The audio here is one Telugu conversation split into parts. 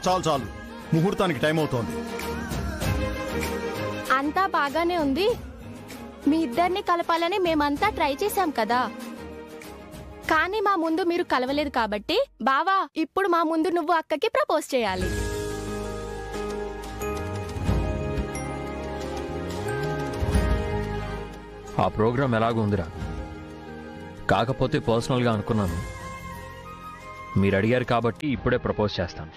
చాలు చాలు, ముహూర్తానికి టైం అవుతోంది. అంతా బాగానే ఉంది. మీ ఇద్దరిని కలపాలని మేమంతా ట్రై చేశాం కదా, కానీ మా ముందు మీరు కలవలేదు కాబట్టి బావా, ఇప్పుడు మా ముందు నువ్వు అక్కకి ప్రపోజ్ చేయాలి. ఆ ప్రోగ్రాం ఎలాగో ఉందిరా, కాకపోతే పర్సనల్గా అనుకున్నాను. మీరు అడిగారు కాబట్టి ఇప్పుడే ప్రపోజ్ చేస్తాను.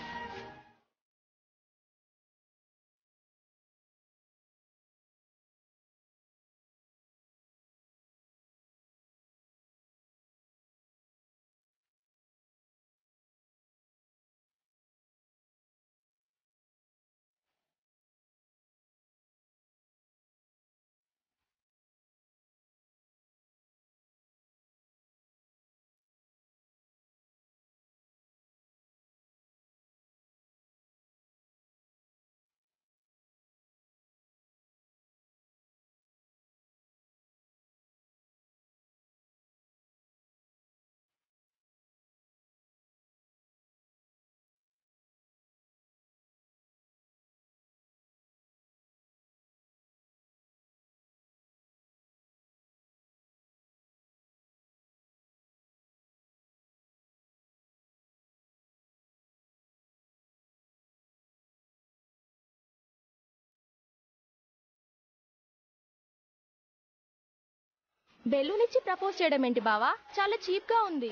బెలూన్ ఇచ్చి ప్రపోజ్ చేయడం ఏంటి బావా, చాలా చీప్ గా ఉంది.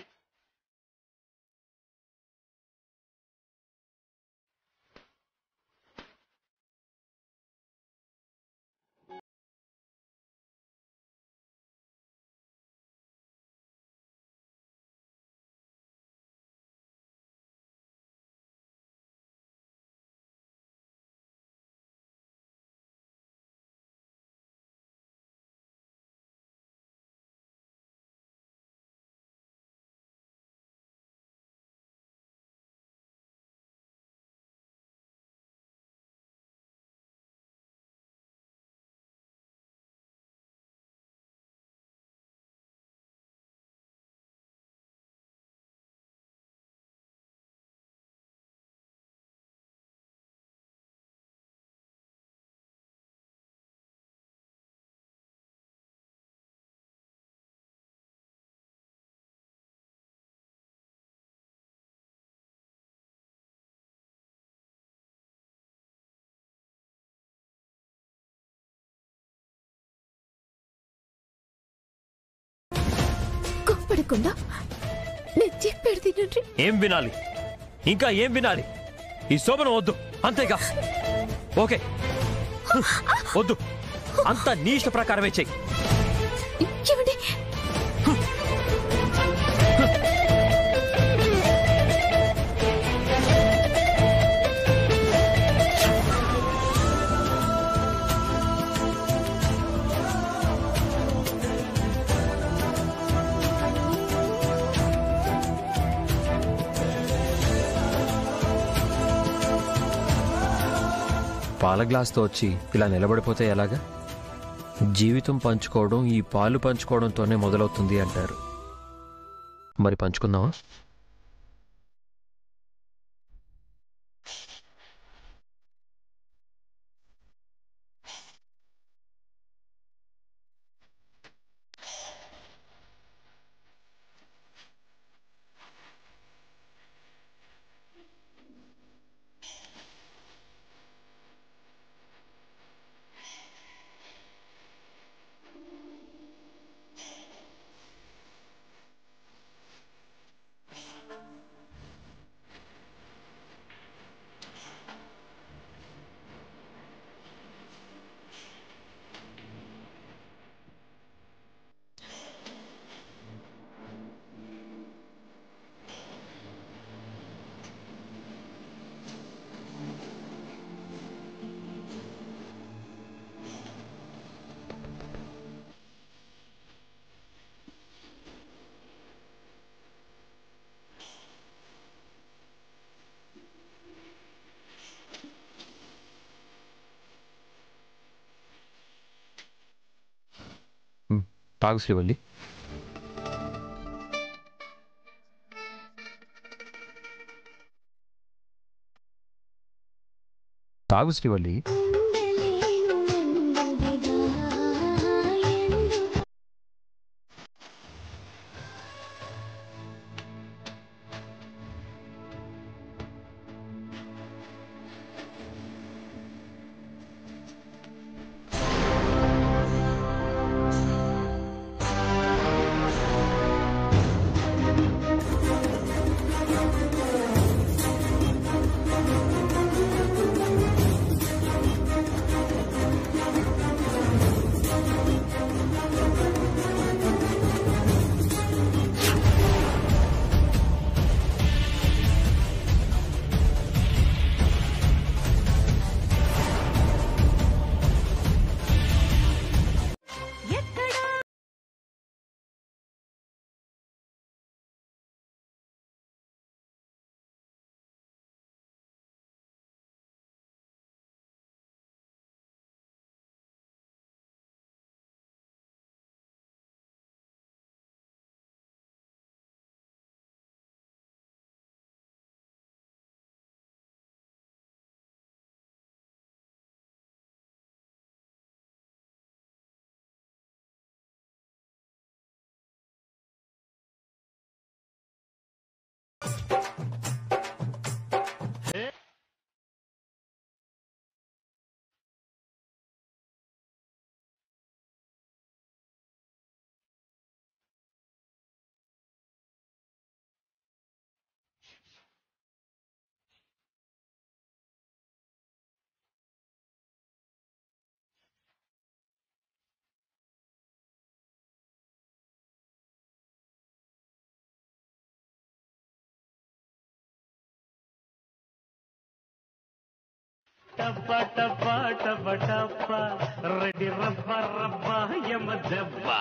పడకుండా నేను చెప్పేది తినండి. ఏం వినాలి, ఇంకా ఏం వినాలి? ఈ శోభనం వద్దు, అంతేగా? ఓకే, వద్దు, అంతా నీ ఇష్ట ప్రకారమే చెయ్యి. ఏమండి, పాల గ్లాస్తో వచ్చి ఇలా నిలబడిపోతే ఎలాగా? జీవితం పంచుకోవడం ఈ పాలు పంచుకోవడంతోనే మొదలవుతుంది అంటారు. మరి పంచుకుందామా? తాగు శ్రీవల్లి. తాగు శ్రీవల్లి. టప్పా టప్పా టప్పా టప్పా రెడ్డి రబ్బా రబ్బా యమ దెబ్బా.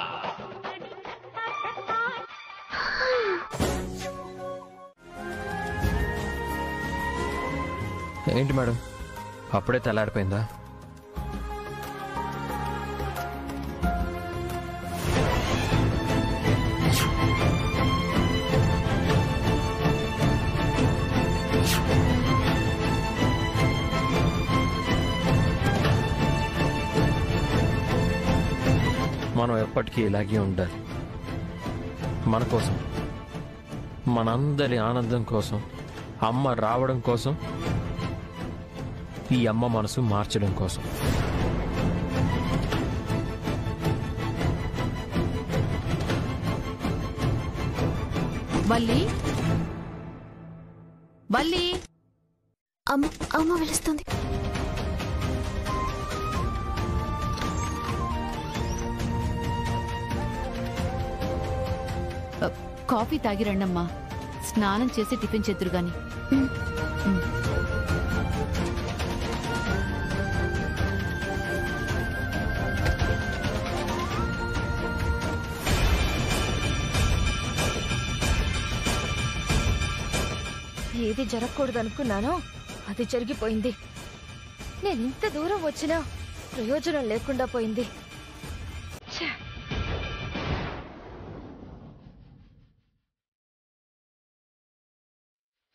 ఏంటి మేడం, అప్పుడే తెల్లారిపోయిందా? మనం ఎప్పటికీ ఇలాగే ఉండాలి. మన కోసం, మనందరి ఆనందం కోసం, అమ్మ రావడం కోసం, ఈ అమ్మ మనసు మార్చడం కోసం. వల్లి, వల్లి, అమ్మ వెలుస్తుంది. కాఫీ తాగి రండమ్మా. స్నానం చేసి టిఫిన్ చేద్దురు గాని. ఏది జరగకూడదు అనుకున్నానో అది జరిగిపోయింది. నేను ఇంత దూరం వచ్చినా ప్రయోజనం లేకుండా పోయింది.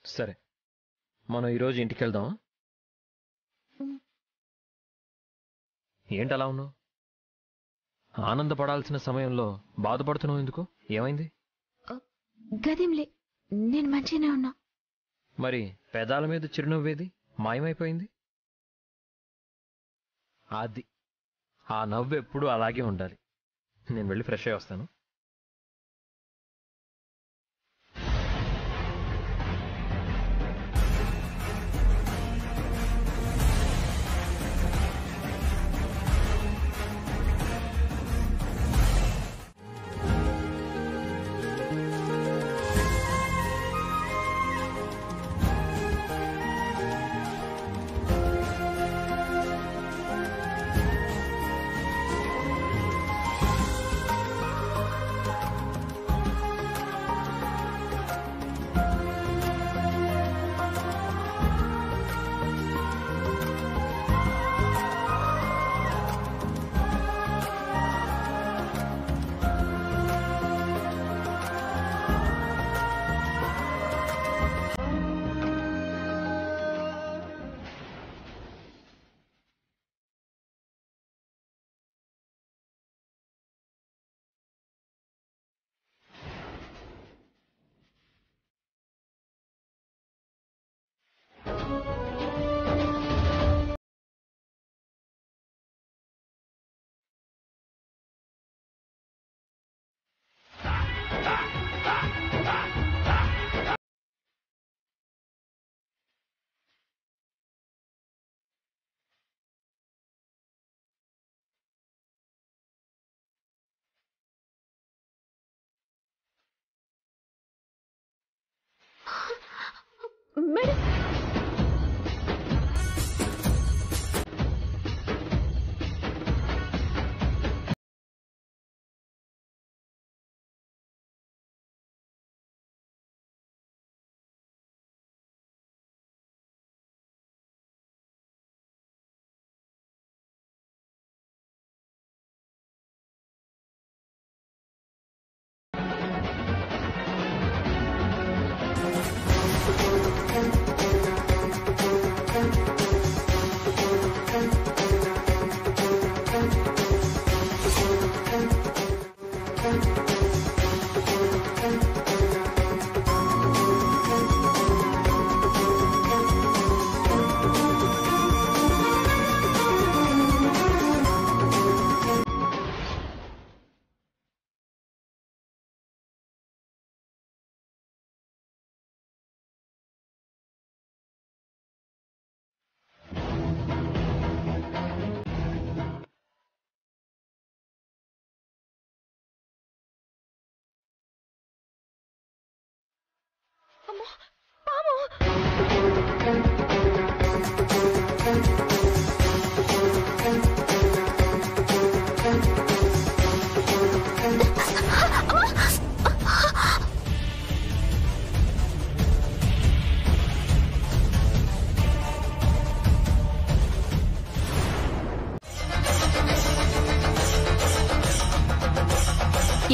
సరే, మనం ఈరోజు ఇంటికి వెళ్దాం. ఏంటి అలా ఉన్నావు? ఆనందపడాల్సిన సమయంలో బాధపడుతున్నావు ఎందుకు? ఏమైంది? గదేంలే, నేను మంచిగానే ఉన్నా. మరి పెదాల మీద చిరునవ్వేది మాయమైపోయింది? అది ఆ నవ్వు ఎప్పుడు అలాగే ఉండాలి. నేను వెళ్ళి ఫ్రెష్ అయ్యి వస్తాను.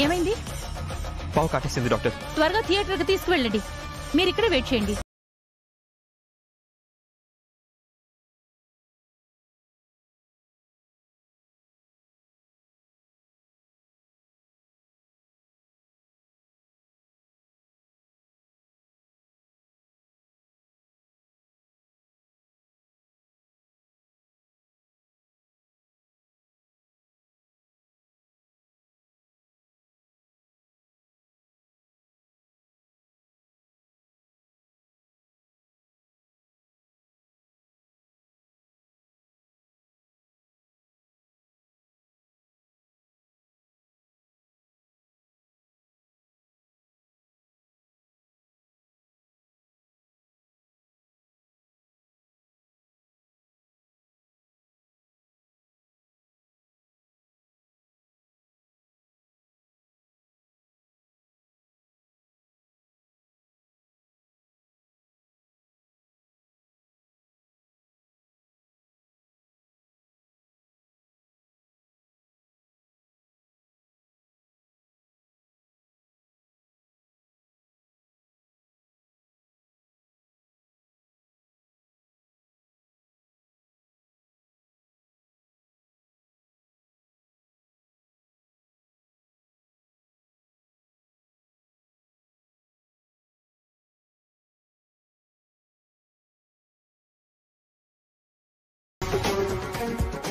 ఏమైంది? పావు కాటేసింది డాక్టర్. త్వరగా థియేటర్కి తీసుకువెళ్ళండి. మీరు ఇక్కడ వెయిట్ చేయండి.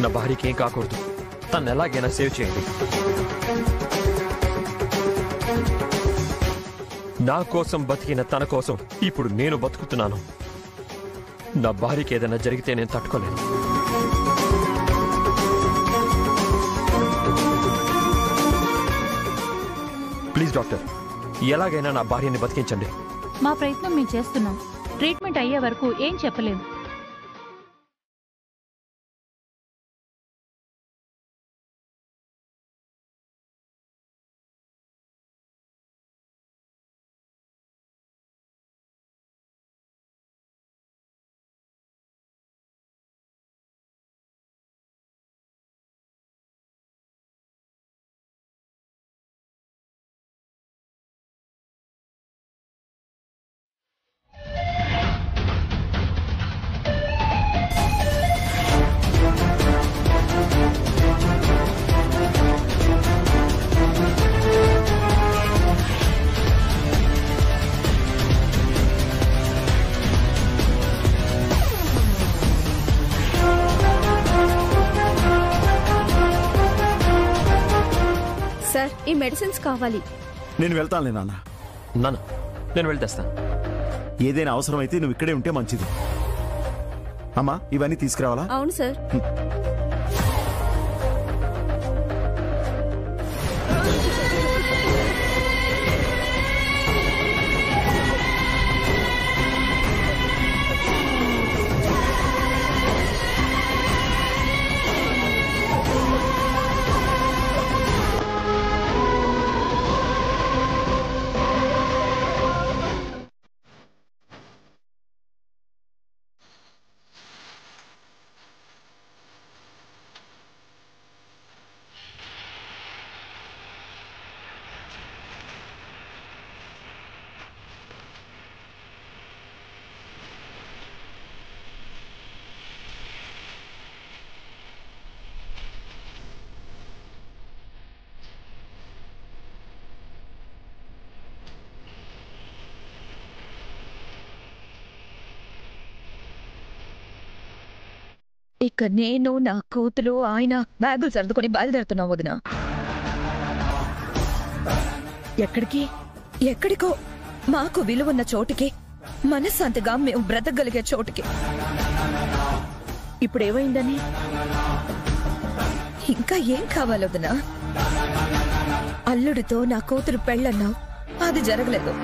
నా భార్యకి ఏం కాకూడదు. తను ఎలాగైనా సేవ్ చేయండి. నా కోసం బతికిన తన కోసం ఇప్పుడు నేను బతుకుతున్నాను. నా భార్యకి ఏదైనా జరిగితే నేను తట్టుకోలేను. ప్లీజ్ డాక్టర్, ఎలాగైనా నా భార్యని బతికించండి. మా ప్రయత్నం మేము చేస్తున్నాం. ట్రీట్మెంట్ అయ్యే వరకు ఏం చెప్పలేము. సార్, ఈ మెడిసిన్స్ కావాలి. నేను వెళ్తానులే నాన్న. నాన్న, నేను వెళ్తేస్తాను. ఏదైనా అవసరమైతే నువ్వు ఇక్కడే ఉంటే మంచిది. అమ్మా, ఇవన్నీ తీసుకురావాలా? అవును సార్. ఇక నేను, నా కూతురు, ఆయన బ్యాగులు సర్దుకొని బయలుదేరుతున్నాం వదిన. ఎక్కడికి? ఎక్కడికో. మాకు విలువన్న చోటుకి, మనశ్శాంతిగా మేము బ్రతకగలిగే చోటుకి. ఇప్పుడేమైందని? ఇంకా ఏం కావాలి వదిన? అల్లుడితో నా కూతురు పెళ్ళన్నావు, అది జరగలేదు.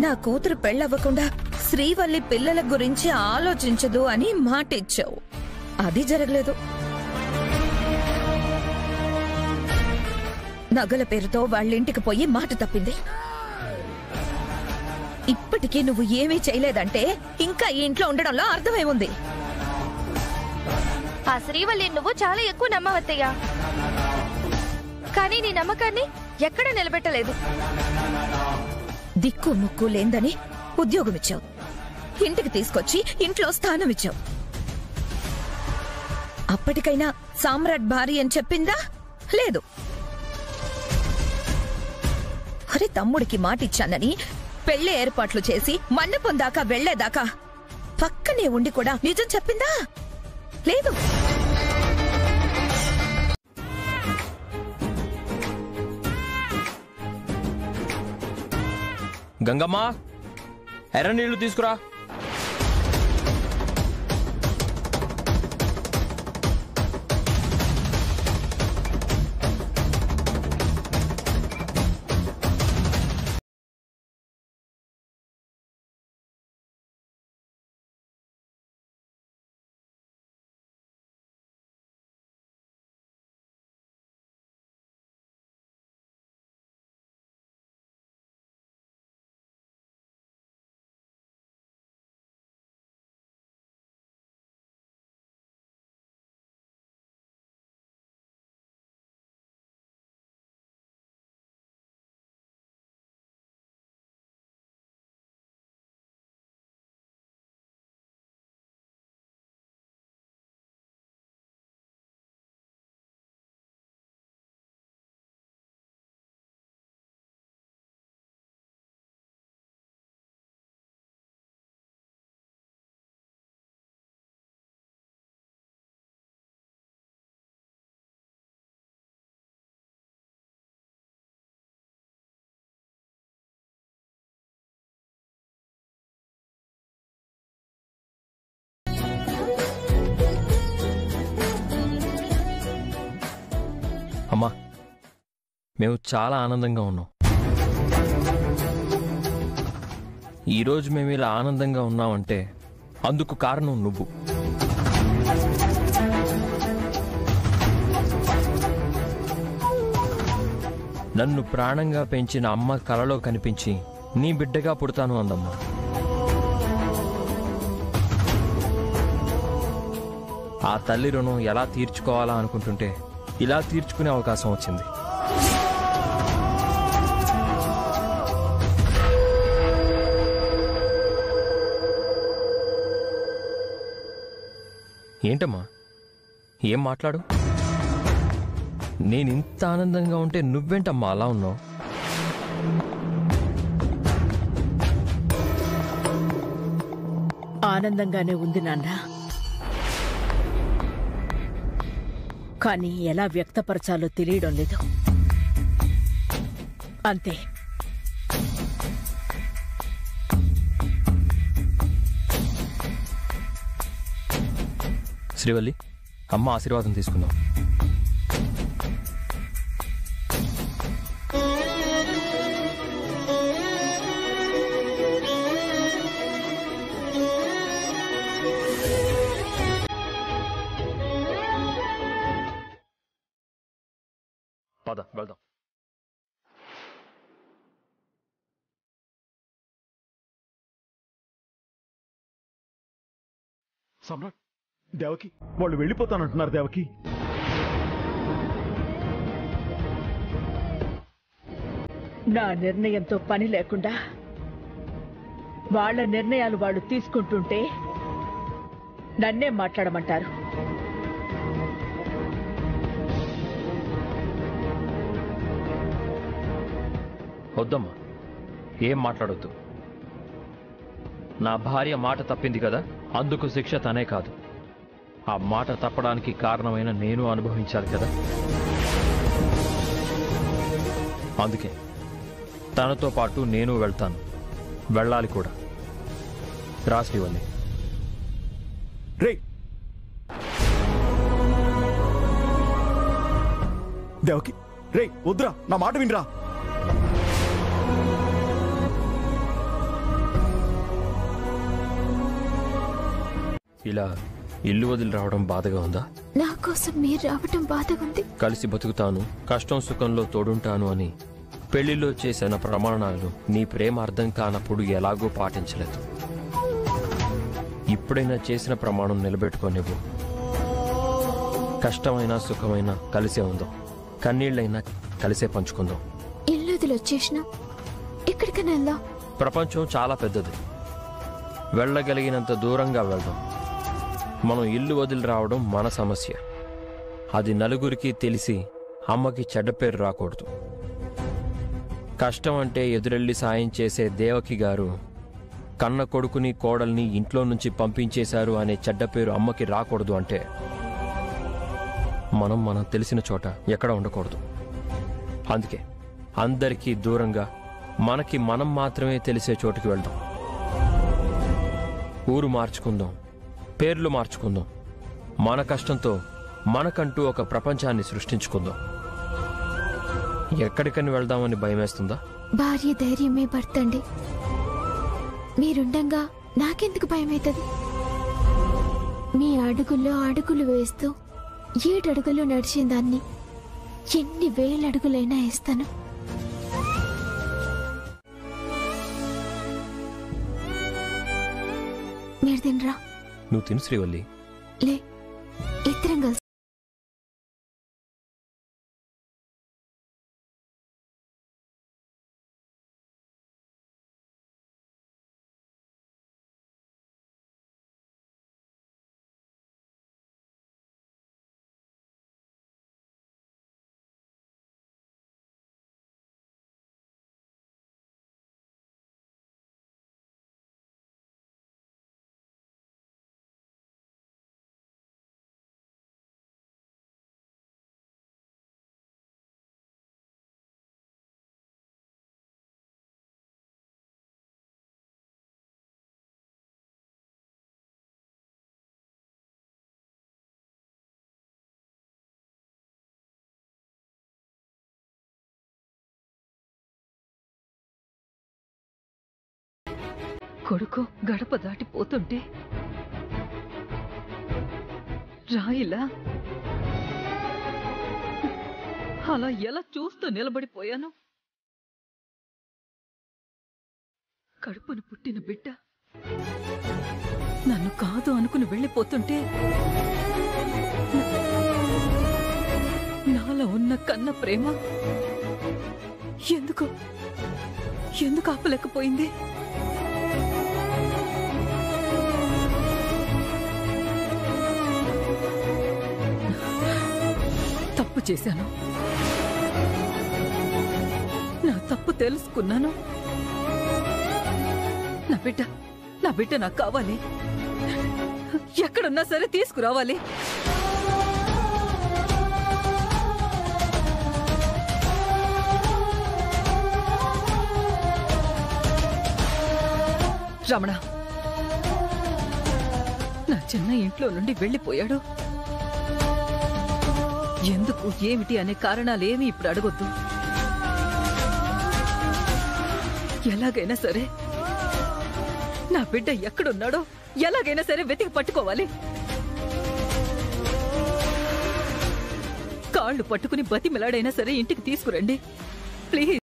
నా కూతురు పెళ్ళవ్వకుండా శ్రీవల్లి పిల్లల గురించి ఆలోచించదు అని మాట ఇచ్చావు. అది జరగలేదు. నగల పేరుతో వాళ్ళింటికి పోయి మాట తప్పింది. ఇప్పటికీ నువ్వు ఏమీ చేయలేదంటే ఇంకా ఈ ఇంట్లో ఉండడంలో అర్థమేముంది? ఆ శ్రీవల్లి నువ్వు చాలా ఎక్కువ నమ్మవత్తయ్యా, కానీ నీ నమ్మకాన్ని ఎక్కడ నిలబెట్టలేదు. దిక్కు ముక్కు లేందని ఉద్యోగం ఇచ్చావు, ఇంటికి తీసుకొచ్చి ఇంట్లో స్థానం ఇచ్చావు. అప్పటికైనా సామ్రాట్ భార్య అని చెప్పిందా? లేదు. అరే తమ్ముడికి మాటిచ్చానని పెళ్లి ఏర్పాట్లు చేసి మండపం దాకా వెళ్లేదాకా పక్కనే ఉండి కూడా నిజం చెప్పిందా? లేదు. గంగమ్మ, ఎర్ర నీళ్లు తీసుకురా. అమ్మా, మేము చాలా ఆనందంగా ఉన్నాం. ఈరోజు మేము ఇలా ఆనందంగా ఉన్నామంటే అందుకు కారణం నువ్వు. నన్ను ప్రాణంగా పెంచిన అమ్మ కలలో కనిపించి నీ బిడ్డగా పుడతాను అందమ్మా. ఆ తల్లి రుణం ఎలా తీర్చుకోవాలా అనుకుంటుంటే ఇలా తీర్చుకునే అవకాశం వచ్చింది. ఏంటమ్మా, ఏం మాట్లాడు? నేనింత ఆనందంగా ఉంటే నువ్వేంటమ్మా అలా ఉన్నావు? ఆనందంగానే ఉంది నాన్న, కానీ ఎలా వ్యక్తపరచాలో తెలియడం లేదు. అంతే. శ్రీవల్లి, అమ్మ ఆశీర్వాదం తీసుకుందాం. పద వెళ్దాం. సమ్రాట్, దేవకి వాళ్ళు వెళ్ళిపోతానంటున్నారు. దేవకి, నా నిర్ణయంతో పని లేకుండా వాళ్ళ నిర్ణయాలు వాళ్ళు తీసుకుంటుంటే నన్నే మాట్లాడమంటారు. వద్దమ్మా, ఏం మాట్లాడొద్దు. నా భార్య మాట తప్పింది కదా, అందుకు శిక్ష తనే కాదు, ఆ మాట తప్పడానికి కారణమైన నేను అనుభవించాలి కదా. అందుకే తనతో పాటు నేను వెళ్తాను, వెళ్ళాలి కూడా. రా శ్రీవల్లి. రే దేవకి, రే వద్దురా, నా మాట వినరా. ఇలా ఇల్లు వదిలి రావడం బాధగా ఉందా? నా కోసం మీరు రావటం బాధగా ఉంది. కలిసి బతుకుతాను, కష్టం సుఖంలో తోడుంటాను అని పెళ్లిలో చేసిన ప్రమాణాలు నీ ప్రేమ అర్థం కానప్పుడు ఎలాగో పాటించలేదు. ఇప్పుడైనా చేసిన ప్రమాణం నిలబెట్టుకోనివ్వు. కష్టమైనా సుఖమైనా కలిసే ఉందాం, కన్నీళ్ళైనా కలిసే పంచుకుందాం. ఇల్లు వదిలి వచ్చేసిన ఎక్కడికైనా వెళ్దాం. ప్రపంచం చాలా పెద్దది, వెళ్ళగలిగినంత దూరంగా వెళ్దాం. మనం ఇల్లు వదిలి రావడం మన సమస్య. అది నలుగురికి తెలిసి అమ్మకి చెడ్డ పేరు రాకూడదు. కష్టం అంటే ఎదురెళ్ళి సాయం చేసే దేవకి గారు కన్న కొడుకుని కోడల్ని ఇంట్లో నుంచి పంపించేశారు అనే చెడ్డ పేరు అమ్మకి రాకూడదు అంటే మనం తెలిసిన చోట ఎక్కడ ఉండకూడదు. అందుకే అందరికీ దూరంగా మనకి మనం మాత్రమే తెలిసే చోటుకి వెళ్దాం. ఊరు మార్చుకుందాం, పేర్లు మార్చుకుందాం. మన కష్టంతో మనకంటూ ఒక ప్రపంచాన్ని సృష్టించుకుందాం. ఎక్కడికని వెళ్దామని భయమేస్తుందా? భార్య ధైర్యమే భర్తండి. మీరుండంగా నాకెందుకు భయమవుతుంది? మీ అడుగుల్లో అడుగులు వేస్తూ 7 అడుగులు నడిచిన దాన్ని ఎన్ని వేల అడుగులైనా వేస్తాను. మీరు తినరా? నువ్వు తిను శ్రీవల్లి. లే, ఇద్దరం కలిసి కొడుకు గడప దాటిపోతుంటే రాయిలా అలా ఎలా చూస్తూ నిలబడిపోయాను. కడుపును పుట్టిన బిడ్డ నన్ను కాదు అనుకుని వెళ్ళిపోతుంటే నాలో ఉన్న కన్న ప్రేమ ఎందుకు ఆపలేకపోయింది? తప్పు చేశాను, నా తప్పు తెలుసుకున్నాను. నా బిడ్డ నాకు కావాలి. ఎక్కడున్నా సరే తీసుకురావాలి. రమణ నా చిన్న ఇంట్లో నుండి వెళ్ళిపోయాడు. ఎందుకు ఏమిటి అనే కారణాలేమీ ఇప్పుడు అడగొద్దు. ఎలాగైనా సరే నా బిడ్డ ఎక్కడున్నాడో ఎలాగైనా సరే వెతికి పట్టుకోవాలి. కాళ్ళు పట్టుకుని బతిమిలాడైనా సరే ఇంటికి తీసుకురండి ప్లీజ్.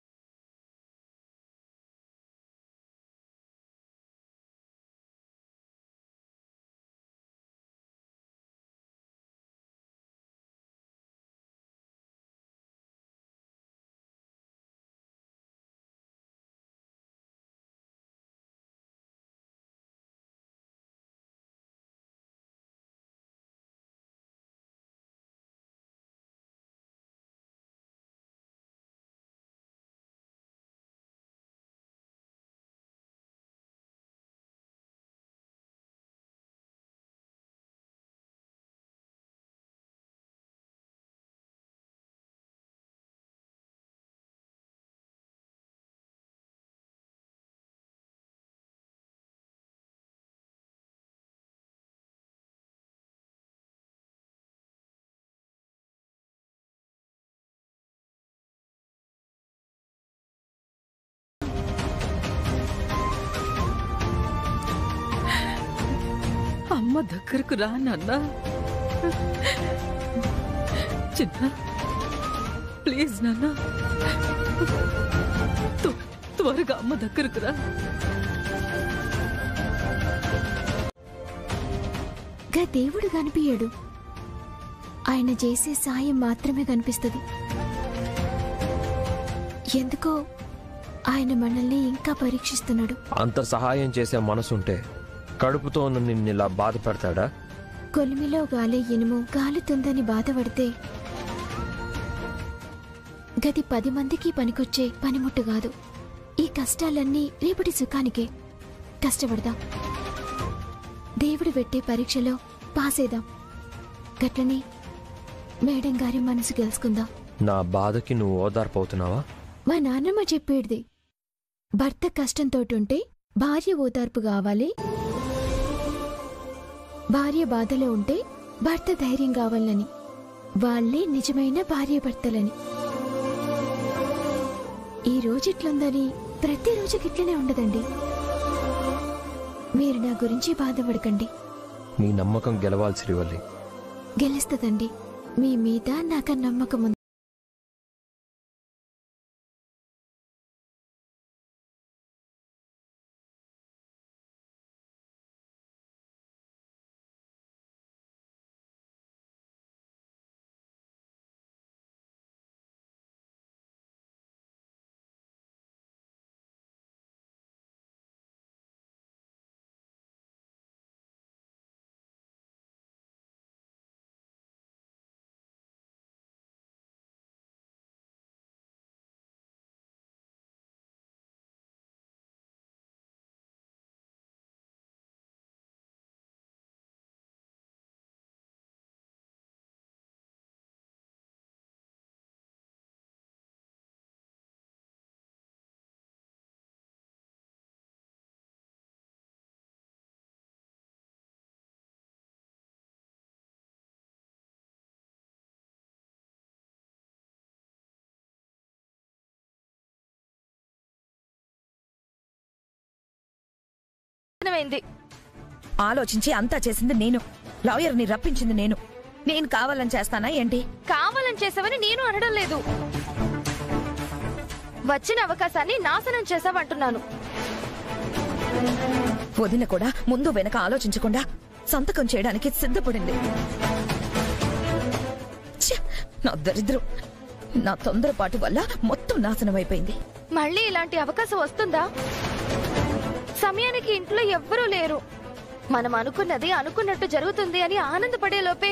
అమ్మ దగ్గరకు రా నాన్న. చిన్న ప్లీజ్ నాన్న, త్వరగా అమ్మ దగ్గరకు రా. దేవుడు కనిపించాడు, ఆయన చేసే సాయం మాత్రమే కనిపిస్తుంది. ఎందుకో ఆయన మనల్ని ఇంకా పరీక్షిస్తున్నాడు. అంత సహాయం చేసే మనసుంటే కడుపుతో ఉన్న నిన్నిలా బాధ పెడతాడా? కొలిమిలో గాలి ఇనుము గాలుతుందని బాధపడితే గది 10 మందికి పనికొచ్చే పనిముట్టు కాదు. ఈ కష్టాలన్నీ రేపటి సుఖానికే. కష్టపడదాం, దేవుడు పెట్టే పరీక్షలో పాసేద్దాం. గట్లనే మేడం గారి మనసు గెలుచుకుందాం. నా బాధకి నువ్వు ఓదార్పవుతున్నావా? మా నాన్నమ్మ చెప్పేది, భర్త కష్టంతోటుంటే భార్య ఓదార్పు కావాలి, భార్య బాధలో ఉంటే భర్త ధైర్యం కావాలని. వాళ్లే నిజమైన భార్య భర్తలని. ఈ రోజుట్లుందని ప్రతిరోజు గిట్లనే ఉండదండి. మీరు నా గురించి బాధపడకండి. నీ నమ్మకం గెలవాలి శ్రీవల్లి. గెలుస్తుందండి. మీ మీద నాకు నమ్మకం ఉంది. ఆలోచించి అంతా చేసింది నేను, లాయర్ని రప్పించింది నేను. నేను కావాలని చేస్తానా ఏంటి? కావాలని చేసావని నేను అనడం లేదు. వచ్చిన అవకాశాన్ని నాశనం చేసావంటున్నాను. వదిన కూడా ముందు వెనక ఆలోచించకుండా సంతకం చేయడానికి సిద్ధపడింది. నా దరిద్రం, నా తొందరపాటు వల్ల మొత్తం నాశనమైపోయింది. మళ్ళీ ఇలాంటి అవకాశం వస్తుందా? సమయానికి ఇంట్లో ఎవ్వరూ లేరు. మనం అనుకున్నది అనుకున్నట్టు జరుగుతుంది అని ఆనందపడే లోపే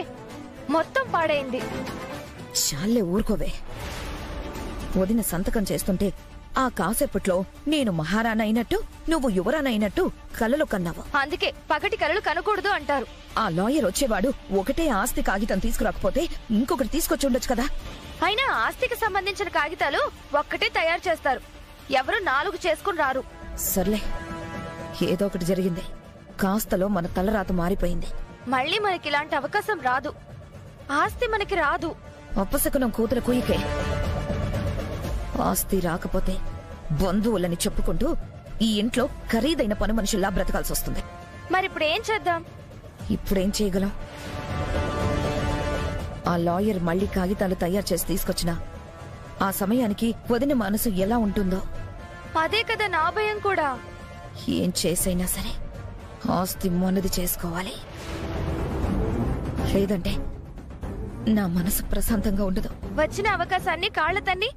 మొత్తం పాడైంది. చాలే ఊరుకోవే. వదిన సంతకం చేస్తుంటే ఆ కాసేపట్లో నేను మహారాణైనట్టు నువ్వు యువరానైనట్టు కలలు కన్నావు. అందుకే పగటి కలలు కనకూడదు అంటారు. ఆ లాయర్ వచ్చేవాడు ఒకటే ఆస్తి కాగితం తీసుకురాకపోతే ఇంకొకటి తీసుకొచ్చి ఉండొచ్చు కదా. అయినా ఆస్తికి సంబంధించిన కాగితాలు ఒక్కటే తయారు చేస్తారు, ఎవరు 4 చేసుకుని రారు. సర్లే, ఏదో ఒకటి జరిగింది. కాస్తలో మన తలరాత మారిపోయింది. మళ్ళీ మనకి ఇలాంటి అవకాశం రాదు. ఆస్తి మనకి రాదు. అప్పసకునం కూతురు కుయికే. ఆస్తి రాకపోతే బంధువులని చెప్పుకుంటూ ఈ ఇంట్లో ఖరీదైన పని మనుషుల్లా బ్రతకాల్సి వస్తుంది. మరిప్పుడు ఏం చేద్దాం? ఇప్పుడేం చేయగలం? ఆ లాయర్ మళ్లీ కాగితాలు తయారు చేసి తీసుకొచ్చినా ఆ సమయానికి వదిన మనసు ఎలా ఉంటుందో. అదే కదా నా భయం కూడా. ఏం చేసైనా సరే ఆస్తి మొన్నది చేసుకోవాలి, లేదంటే నా మనసు ప్రశాంతంగా ఉండదు. వచ్చిన అవకాశాన్ని కాళ్ల తన్ని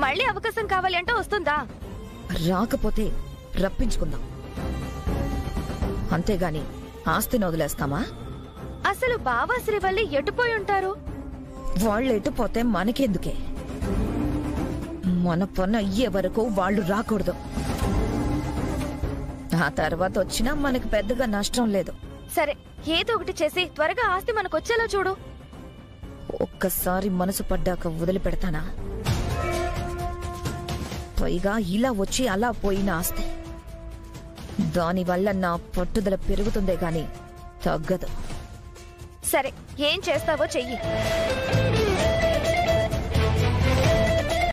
మళ్ళీ అవకాశం కావాలి అంటే వస్తుందా? రాకపోతే రప్పించుకుందాం, అంతేగాని ఆస్తిని వదిలేస్తామా? అసలు బావా శ్రీవల్లి ఎటుపోయి ఉంటారు? వాళ్ళు ఎటుపోతే మనకెందుకే? మన పని అయ్యే వరకు వాళ్ళు రాకూడదు. ఆ తర్వాత వచ్చినా మనకు పెద్దగా నష్టం లేదు. సరే, ఏదో ఒకటి చేసి త్వరగా ఆస్తి మనకొచ్చేలా చూడు. ఒక్కసారి మనసు పడ్డాక వదిలిపెడతానా? పైగా ఇలా వచ్చి అలా పోయిన ఆస్తి. దానివల్ల నా పట్టుదల పెరుగుతుందే గాని తగ్గదు. సరే, ఏం చేస్తావో చెయ్యి.